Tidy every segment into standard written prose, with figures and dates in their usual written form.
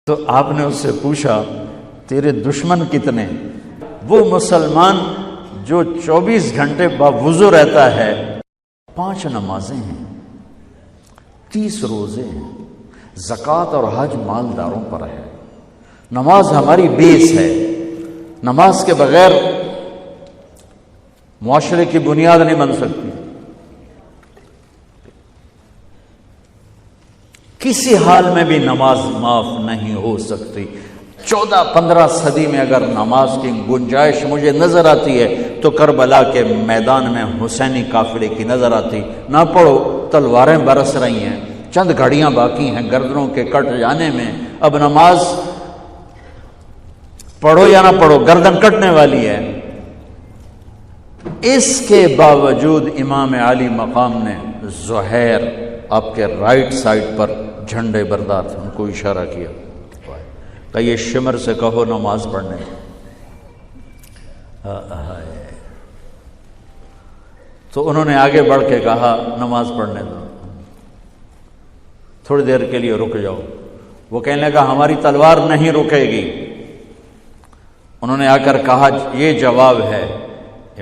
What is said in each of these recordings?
تو آپ نے اس سے پوچھا تیرے دشمن کتنے؟ وہ مسلمان جو 24 گھنٹے باوضو رہتا ہے، 5 نمازیں ہیں، 30 روزے ہیں، زکوٰۃ اور حج مالداروں پر ہے۔ نماز ہماری بیس ہے، نماز کے بغیر معاشرے کی بنیاد نہیں بن سکتی۔ کسی حال میں بھی نماز معاف نہیں ہو سکتی۔ 14-15 صدی میں اگر نماز کی گنجائش مجھے نظر آتی ہے تو کربلا کے میدان میں حسینی قافلے کی نظر آتی۔ نہ پڑھو، تلواریں برس رہی ہیں، چند گھڑیاں باقی ہیں گردنوں کے کٹ جانے میں، اب نماز پڑھو یا نہ پڑھو گردن کٹنے والی ہے۔ اس کے باوجود امام عالی مقام نے زہیر آپ کے رائٹ سائڈ پر جھنڈے بردار تھے، ان کو اشارہ کیا کہ یہ شمر سے کہو نماز پڑھنے۔ تو انہوں نے آگے بڑھ کے کہا نماز پڑھنے دو، تھوڑی دیر کے لیے رک جاؤ۔ وہ کہنے لگا ہماری تلوار نہیں رکے گی۔ انہوں نے آ کر کہا یہ جواب ہے۔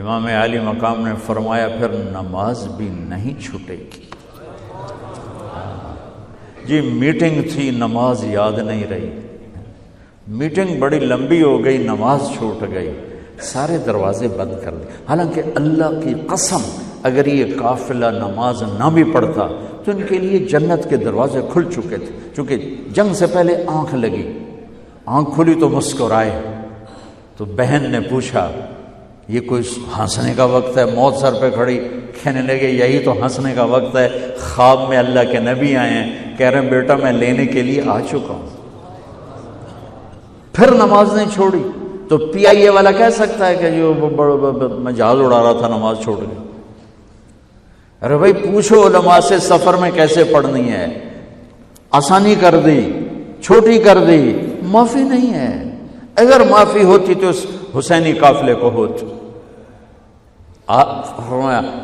امام عالی مقام نے فرمایا پھر نماز بھی نہیں چھوٹے گی۔ جی میٹنگ تھی، نماز یاد نہیں رہی، میٹنگ بڑی لمبی ہو گئی، نماز چھوٹ گئی، سارے دروازے بند کر دیے۔ حالانکہ اللہ کی قسم اگر یہ قافلہ نماز نہ بھی پڑھتا تو ان کے لیے جنت کے دروازے کھل چکے تھے، چونکہ جنگ سے پہلے آنکھ لگی، آنکھ کھلی تو مسکرائے۔ تو بہن نے پوچھا یہ کوئی ہنسنے کا وقت ہے؟ موت سر پہ کھڑی، کہنے لگے یہی تو ہنسنے کا وقت ہے۔ خواب میں اللہ کے نبی آئے ہیں، کہہ رہے ہیں بیٹا میں لینے کے لیے آ چکا ہوں۔ پھر نماز نہیں چھوڑی تو پی آئی اے والا کہہ سکتا ہے کہ جو میں جہاز اڑا رہا تھا نماز چھوڑ گئی۔ ارے بھائی پوچھو علماء سے سفر میں کیسے پڑھنی ہے، آسانی کر دی، چھوٹی کر دی، معافی نہیں ہے۔ اگر معافی ہوتی تو اس حسینی قافلے کو ہوتی۔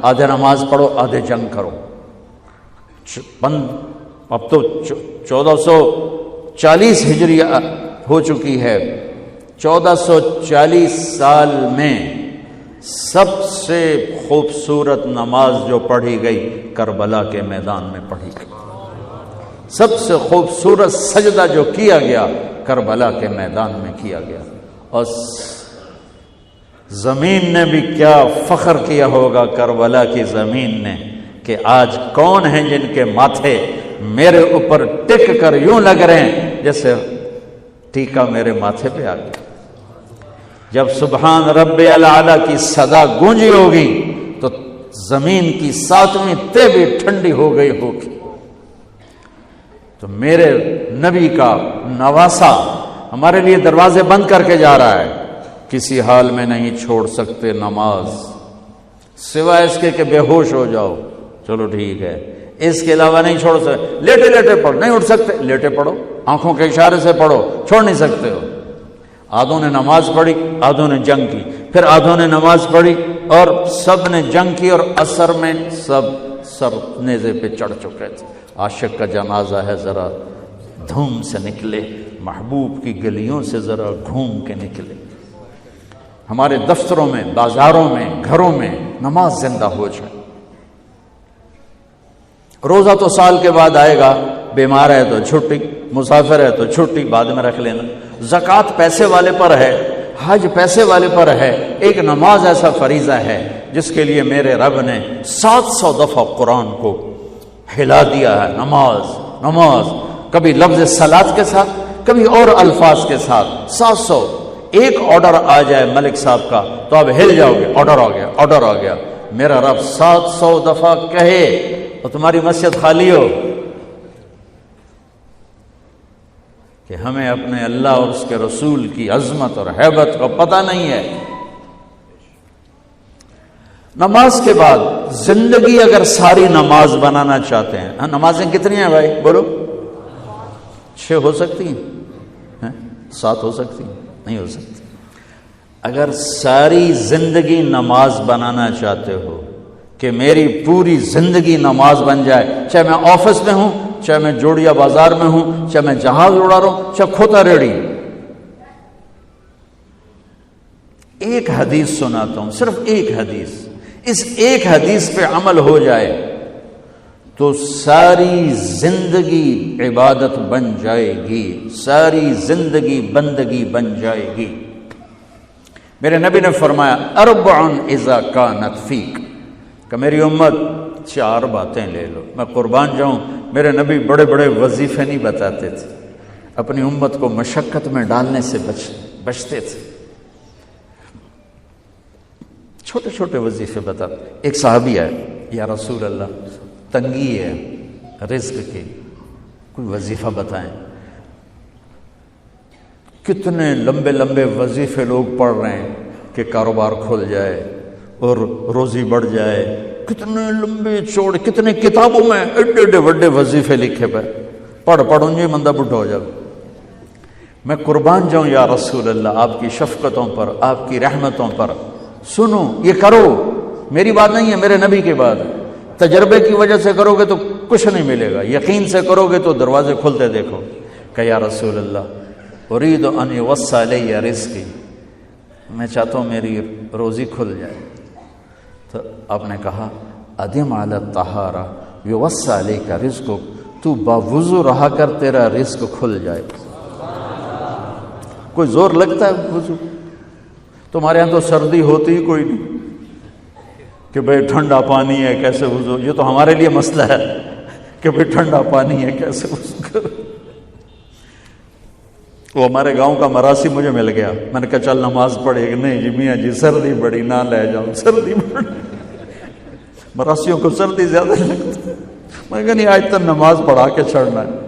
آدھے نماز پڑھو آدھے جنگ کرو۔ اب تو 1440 ہجری ہو چکی ہے، 1440 سال میں سب سے خوبصورت نماز جو پڑھی گئی کربلا کے میدان میں پڑھی گئی۔ سب سے خوبصورت سجدہ جو کیا گیا کربلا کے میدان میں کیا گیا۔ اور زمین نے بھی کیا فخر کیا ہوگا کربلا کی زمین نے کہ آج کون ہیں جن کے ماتھے میرے اوپر ٹک کر یوں لگ رہے ہیں جیسے ٹیکا میرے ماتھے پہ آ گیا۔ جب سبحان رب الاعلیٰ کی صدا گونجی ہوگی تو زمین کی 7ویں تہ بھی ٹھنڈی ہو گئی ہوگی۔ تو میرے نبی کا نواسا ہمارے لیے دروازے بند کر کے جا رہا ہے۔ کسی حال میں نہیں چھوڑ سکتے نماز، سوائے اس کے کہ بے ہوش ہو جاؤ، چلو ٹھیک ہے، اس کے علاوہ نہیں چھوڑ سکتے۔ لیٹے لیٹے پڑھو، نہیں اٹھ سکتے لیٹے پڑھو، آنکھوں کے اشارے سے پڑھو، چھوڑ نہیں سکتے ہو۔ آدھوں نے نماز پڑھی، آدھوں نے جنگ کی، پھر آدھوں نے نماز پڑھی اور سب نے جنگ کی، اور عصر میں سب نیزے پہ چڑھ چکے تھے۔ عاشق کا جنازہ ہے، ذرا دھوم سے نکلے، محبوب کی گلیوں سے ذرا گھوم کے نکلے۔ ہمارے دفتروں میں، بازاروں میں، گھروں میں نماز زندہ ہو جائے۔ روزہ تو سال کے بعد آئے گا، بیمار ہے تو چھٹی، مسافر ہے تو چھٹی بعد میں رکھ لینا۔ زکوٰۃ پیسے والے پر ہے، حج پیسے والے پر ہے، ایک نماز ایسا فریضہ ہے جس کے لیے میرے رب نے 700 دفعہ قرآن کو ہلا دیا ہے۔ نماز نماز، کبھی لفظ صلاۃ کے ساتھ، کبھی اور الفاظ کے ساتھ۔ 700 ایک آرڈر آ جائے ملک صاحب کا تو آپ ہل جاؤ گے، آرڈر آ گیا، آرڈر آ گیا۔ میرا رب 700 دفعہ کہے اور تمہاری مسجد خالی ہو کہ ہمیں اپنے اللہ اور اس کے رسول کی عظمت اور ہیبت کا پتہ نہیں ہے۔ نماز کے بعد زندگی اگر ساری نماز بنانا چاہتے ہیں، نمازیں کتنی ہیں بھائی بولو؟ 6 ہو سکتی ہیں، 7 ہو سکتی ہیں، نہیں ہو سکتی۔ اگر ساری زندگی نماز بنانا چاہتے ہو کہ میری پوری زندگی نماز بن جائے، چاہے میں آفس میں ہوں چاہے میں جوڑیا بازار میں ہوں، چاہے میں جہاز اڑا رہا ہوں، چاہے کھوتا ریڑی۔ ایک حدیث سناتا ہوں، صرف ایک حدیث، اس ایک حدیث پہ عمل ہو جائے تو ساری زندگی عبادت بن جائے گی، ساری زندگی بندگی بن جائے گی۔ میرے نبی نے فرمایا اربع اذا کانت فیک، کہ میری امت 4 باتیں لے لو۔ میں قربان جاؤں، میرے نبی بڑے بڑے وظیفے نہیں بتاتے تھے، اپنی امت کو مشقت میں ڈالنے سے بچتے تھے، چھوٹے چھوٹے وظیفے بتاتے۔ ایک صحابی ہے، یا رسول اللہ تنگی ہے رزق کی، کوئی وظیفہ بتائیں۔ کتنے لمبے لمبے وظیفے لوگ پڑھ رہے ہیں کہ کاروبار کھل جائے اور روزی بڑھ جائے، کتنے لمبے چوڑے، کتنے کتابوں میں ایڈے ایڈے بڑے وظیفے لکھے پہ، پڑھوں یہ بندہ بڈھا ہو جائے۔ میں قربان جاؤں یا رسول اللہ آپ کی شفقتوں پر، آپ کی رحمتوں پر، سنو یہ کرو، میری بات نہیں ہے، میرے نبی کی بات ہے۔ تجربے کی وجہ سے کرو گے تو کچھ نہیں ملے گا، یقین سے کرو گے تو دروازے کھلتے دیکھو۔ کہ یا رسول اللہ ارید ان یوسع علی رزقی، میں چاہتا ہوں میری روزی کھل جائے۔ تو آپ نے کہا ادم علی الطہارہ یوسع علیک رزقک، تو باوضو رہا کر تیرا رزق کھل جائے۔ کوئی زور لگتا ہے وضو؟ تمہارے ہاں تو سردی ہوتی ہی کوئی نہیں کہ بھئی ٹھنڈا پانی ہے کیسے وضو، یہ تو ہمارے لیے مسئلہ ہے کہ بھئی ٹھنڈا پانی ہے کیسے وضو کرو۔ وہ ہمارے گاؤں کا مراسی مجھے مل گیا، میں نے کہا چل نماز پڑھے کہ نہیں جی میاں جی سردی بڑی، نہ لے جاؤں سردی بڑی، مراسیوں کو سردی زیادہ لگتی ہے۔ میں نے کہا نہیں آج تک نماز پڑھا کے چھڑنا ہے۔